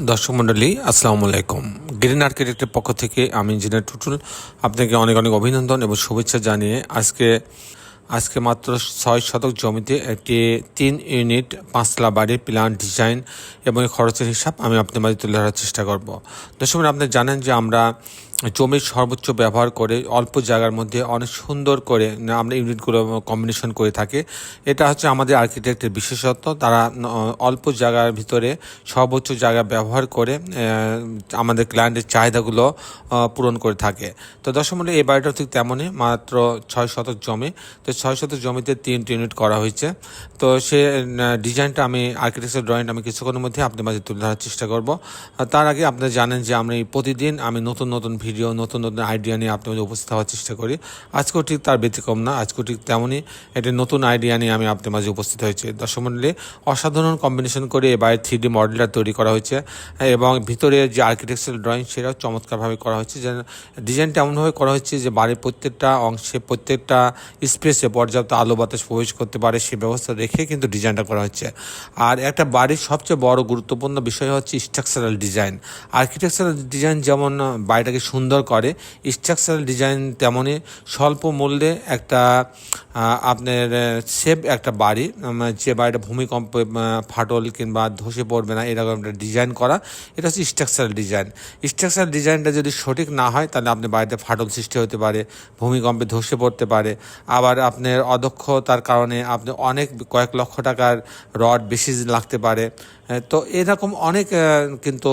দর্শক মণ্ডলী আসসালামু আলাইকুম। গ্রিন আর্কিটেক্টের পক্ষ থেকে আমি ইঞ্জিনিয়ার টুটুল আপনাকে অনেক অনেক অভিনন্দন এবং শুভেচ্ছা জানিয়ে আজকে মাত্র 6 শতক জমিতে একটি 3 ইউনিট 5 তলা বাড়ির প্ল্যান ডিজাইন এবং খরচের হিসাব আমি আপনার মাঝে তুলে ধরার চেষ্টা করব। দর্শক আপনি জানেন যে আমরা জমির সর্বোচ্চ ব্যবহার করে অল্প জায়গার মধ্যে অনেক সুন্দর করে আমরা ইউনিটগুলো কম্বিনেশন করে থাকি। এটা হচ্ছে আমাদের আর্কিটেক্টের বিশেষত্ব। তারা অল্প জায়গার ভিতরে সর্বোচ্চ জায়গা ব্যবহার করে আমাদের ক্লায়েন্টের চাহিদাগুলো পূরণ করে থাকে। তো দর্শক মণ্ডলী এই বাড়িটাও ঠিক তেমনই, মাত্র 6 শতক জমি। তো 6 শতক জমিতে 3টি ইউনিট করা হয়েছে। তো সে ডিজাইনটা আমি আর্কিটেকচার ড্রয়িংটা আমি কিছুক্ষণের মধ্যে আপনার মাঝে তুলে ধরার চেষ্টা করব। তার আগে আপনারা জানেন যে আমি প্রতিদিন আমি নতুন নতুন ভিডিও নতুন নতুন আইডিয়া নিয়ে আপনাদের উপস্থিত হওয়ার চেষ্টা করি। আজকেও ঠিক তার ব্যতিক্রম না, আজকেও ঠিক তেমনই একটি নতুন আইডিয়া নিয়ে আমি আপনার মাঝে উপস্থিত হয়েছি। দর্শক মণ্ডলী অসাধারণ কম্বিনেশন করে এই বাড়ির 3D মডেলটা তৈরি করা হয়েছে এবং ভিতরে যে আর্কিটেকচারাল ড্রয়িং সেটাও চমৎকারভাবে করা হয়েছে। যে ডিজাইনটা এমনভাবে করা হয়েছে যে বাড়ির প্রত্যেকটা অংশে প্রত্যেকটা স্পেসে পর্যাপ্ত আলো বাতাস প্রবেশ করতে পারে সে ব্যবস্থা রেখে কিন্তু ডিজাইনটা করা হচ্ছে। আর একটা বাড়ির সবচেয়ে বড় গুরুত্বপূর্ণ বিষয় হচ্ছে স্ট্রাকচারাল ডিজাইন। আর্কিটেকচারাল ডিজাইন যেমন বাড়িটাকে সুন্দর করে, স্ট্রাকচারাল ডিজাইন তেমনই স্বল্প মূল্যে একটা আপনার সেফ একটা বাড়ি, যে বাড়িটা ভূমিকম্পে ফাটল কিংবা ধসে পড়বে না এরকম একটা ডিজাইন করা, এটা হচ্ছে স্ট্রাকচারাল ডিজাইন। স্ট্রাকচারাল ডিজাইনটা যদি সঠিক না হয় তাহলে আপনার বাড়িতে ফাটল সৃষ্টি হতে পারে, ভূমিকম্পে ধসে পড়তে পারে, আবার আপনার অদক্ষতার কারণে আপনি অনেক কয়েক লক্ষ টাকার রড বেশি লাগতে পারে। তো এরকম অনেক কিন্তু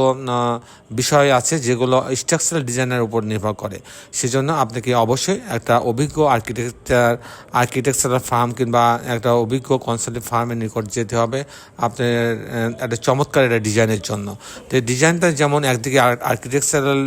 বিষয় আছে যেগুলো স্ট্রাকচারাল ডিজাইনের উপর নির্ভর করে। সেজন্য আপনাকে অবশ্যই একটা অভিজ্ঞ আর্কিটেকচারাল ফার্ম কিংবা একটা অভিজ্ঞ কনসাল্টেন্ট ফার্মের নিকট যেতে হবে আপনার একটা চমৎকার একটা ডিজাইনের জন্য। তো এই ডিজাইনটা যেমন একদিকে আর্কিটেকচারাল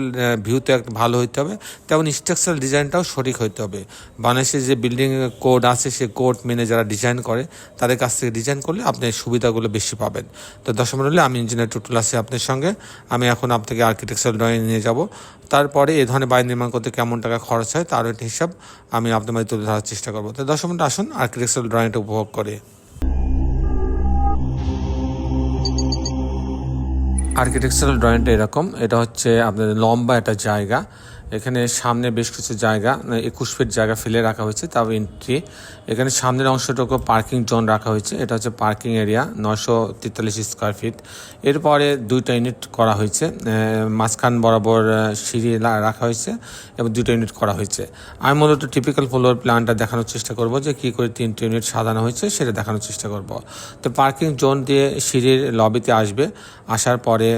ভিউতে একটা ভালো হইতে হবে, তেমন স্ট্রাকচারাল ডিজাইনটাও সঠিক হইতে হবে। বাংলাদেশে যে বিল্ডিং কোড আছে সে কোড মেনে যারা ডিজাইন করে তাদের কাছ থেকে ডিজাইন করলে আপনি সুবিধাগুলো বেশি পাবেন। তো দর্শক মণ্ডলী আমি ইঞ্জিনিয়ার টুটুল আছি আপনার সঙ্গে। আমি এখন আপনাকে আর্কিটেকচারাল ড্রয়িং নিয়ে যাব। তারপরে এই ধরনের বাড়ি নির্মাণ করতে কেমন টাকা খরচ হয় তার একটা হিসাব আমি আপনার মাঝে তুলে ধরার চেষ্টা করবো। তো দর্শক মণ্ডলী আসুন আর্কিটেকচারাল ড্রয়িংটা উপভোগ করে। আর্কিটেকচারাল ড্রয়িংটা এরকম, এটা হচ্ছে আপনাদের লম্বা একটা জায়গা। এখানে সামনে বেশ কিছু জায়গা 21 ফিট জায়গা ফেলে রাখা হয়েছে, তাও এন্ট্রি। এখানে সামনের অংশটুকু পার্কিং জোন রাখা হয়েছে, এটা হচ্ছে পার্কিং এরিয়া 943 স্কোয়ার ফিট। এরপরে 2টা ইউনিট করা হয়েছে, মাঝখান বরাবর সিঁড়ি রাখা হয়েছে এবং 2টা ইউনিট করা হয়েছে। আমি মূলত টিপিক্যাল ফ্লোর প্ল্যানটা দেখানোর চেষ্টা করব যে কী করে 3টে ইউনিট সাজানো হয়েছে সেটা দেখানোর চেষ্টা করব। তো পার্কিং জোন দিয়ে সিঁড়ির লবিতে আসবে, আসার পরে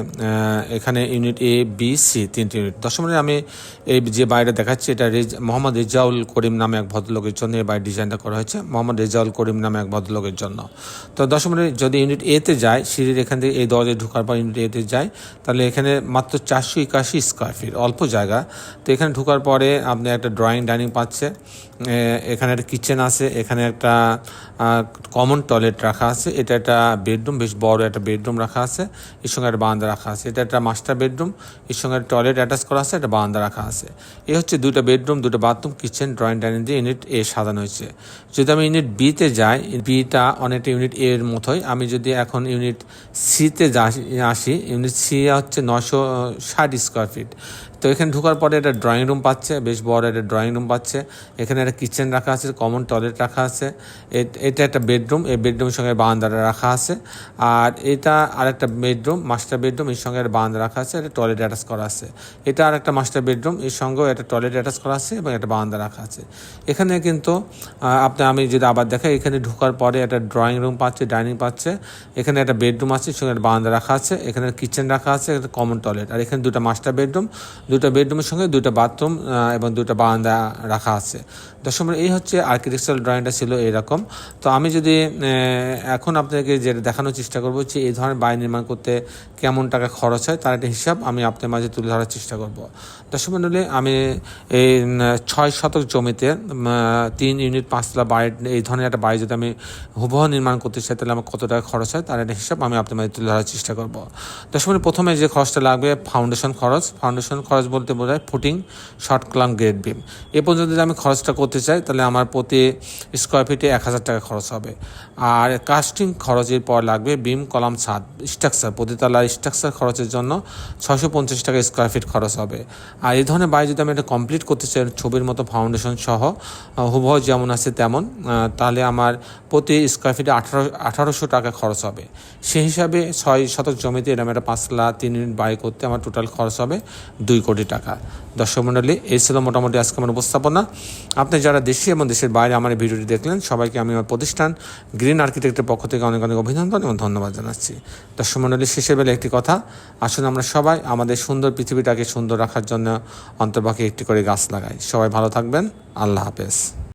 এখানে ইউনিট এ বি সি 3টে ইউনিট। দর্শক মণ্ডলী আমি এই যে বাড়িটা দেখাচ্ছি এটা মোহাম্মদ রেজাউল করিম নামে এক ভদ্রলোকের জন্য এই বাড়ির ডিজাইনটা করা হয়েছে, মোহাম্মদ রেজাউল করিম নামে এক ভদ্রলোকের জন্য। তো দর্শক মণ্ডলী যদি ইউনিট এতে যায়, সিঁড়ির এখান থেকে এই দরজায় ঢোকার পর ইউনিট এতে যায়, তাহলে এখানে মাত্র 481 স্কোয়ার ফিট, অল্প জায়গা। তো এখানে ঢোকার পরে আপনি একটা ড্রয়িং ডাইনিং পাচ্ছে, এখানে একটা কিচেন আছে, এখানে একটা কমন টয়লেট রাখা আছে, এটা একটা বেডরুম, বেশ বড় একটা বেডরুম রাখা আছে, এর সঙ্গে একটা বারান্দা রাখা আছে। এটা একটা মাস্টার বেডরুম, এর সঙ্গে একটা টয়লেট অ্যাটাচ করা আছে, একটা বারান্দা রাখা আছে। এই হচ্ছে 2টা বেডরুম, 2টা বাথরুম, কিচেন, ড্রয়িং ডাইনিং দিয়ে ইউনিট এ সাজানো হয়েছে। যদি আমি ইউনিট বিতে যাই, বিটা অনেকটা ইউনিট এর মতোই। আমি যদি এখন ইউনিট সিতে আসি, ইউনিট সি হচ্ছে 960 স্কোয়ার ফিট। তো এখানে ঢোকার পরে একটা ড্রয়িং রুম পাচ্ছে, বেশ বড় একটা ড্রয়িং রুম পাচ্ছে। এখানে একটা কিচেন রাখা আছে, কমন টয়লেট রাখা আছে। এটা একটা বেডরুম, এই বেডরুমের সঙ্গে বারান্দাটা রাখা আছে। আর এটা আরেকটা বেডরুম, মাস্টার বেডরুম, এর সঙ্গে একটা বারান্দা রাখা আছে, একটা টয়লেট অ্যাটাচ করা আছে। এটা আর একটা মাস্টার বেডরুম, এর সঙ্গেও একটা টয়লেট অ্যাটাচ করা আছে এবং একটা বারান্দা রাখা আছে। এখানে কিন্তু আমি যদি আবার দেখাই, এখানে ঢোকার পরে একটা ড্রয়িং রুম পাচ্ছে, ডাইনিং পাচ্ছে, এখানে একটা বেডরুম আছে, সঙ্গে একটা বারান্দা রাখা আছে, এখানে কিচেন রাখা আছে, একটা কমন টয়লেট। আর এখানে 2টা মাস্টার বেডরুম, 2টা বেডরুমের সঙ্গে 2টা বাথরুম এবং 2টা বারান্দা রাখা আছে। দর্শক এই হচ্ছে আর্কিটেকচারাল ড্রয়িংটা ছিল এরকম। তো আমি যদি এখন আপনাকে যেটা দেখানোর চেষ্টা করবো যে এই ধরনের বাড়ি নির্মাণ করতে কেমন টাকা খরচ হয় তার একটা হিসাব আমি আপনার মাঝে তুলে ধরার চেষ্টা করব। দর্শক মণ্ডলী আমি এই 6 শতক জমিতে 3 ইউনিট 5 তলা বাড়ি, এই ধরনের একটা বাড়ি যদি আমি হুবহু নির্মাণ করতে চাই তাহলে আমার কত টাকা খরচ হয় তার একটা হিসাব আমি আপনার মাঝে তুলে ধরার চেষ্টা করব। দর্শক মণ্ডলী প্রথমে যে খরচটা লাগবে ফাউন্ডেশন খরচ খরচ বলতে বোঝায় footing, short column, grade beam. এ পর্যন্ত যদি আমি খরচটা করতে চাই তাহলে আমার প্রতি স্কোয়ার ফিটে 1000 টাকা খরচ হবে। আর কাস্টিং খরচের পর লাগবে বিম, কলাম, ছাদ, স্ট্রাকচার, প্রতিতলার স্ট্রাকচার খরচের জন্য 650 টাকা স্কোয়ার ফিট খরচ হবে। আর এই ধরনের বাড়ি যদি আমি এটা কমপ্লিট করতে চাই ছবির মতো ফাউন্ডেশন সহ হুবহু যেমন আছে তেমন, তাহলে আমার প্রতি স্কোয়ার ফিটে 1800 টাকা খরচ হবে। সেই হিসাবে 6 শতক জমিতে এরকম একটা 5 লাখ 3 ইউনিট বাড়ি করতে আমার টোটাল খরচ হবে 2 কোটি টাকা। দর্শক মণ্ডলী, এই ছিল মোটামুটি আজকে আমার উপস্থাপনা। আপনি যারা দেশে এবং দেশের বাইরে আমার এই ভিডিওটি দেখলেন সবাইকে আমি আমার প্রতিষ্ঠান গ্রিন আর্কিটেক্টের পক্ষ থেকে অনেক অনেক অভিনন্দন এবং ধন্যবাদ জানাচ্ছি। দর্শক মণ্ডলী, শেষের বেলা একটি কথা, আসুন আমরা সবাই আমাদের সুন্দর পৃথিবীটাকে সুন্দর রাখার জন্য অন্তর্পক্ষে একটি করে গাছ লাগাই। সবাই ভালো থাকবেন। আল্লাহ হাফেজ।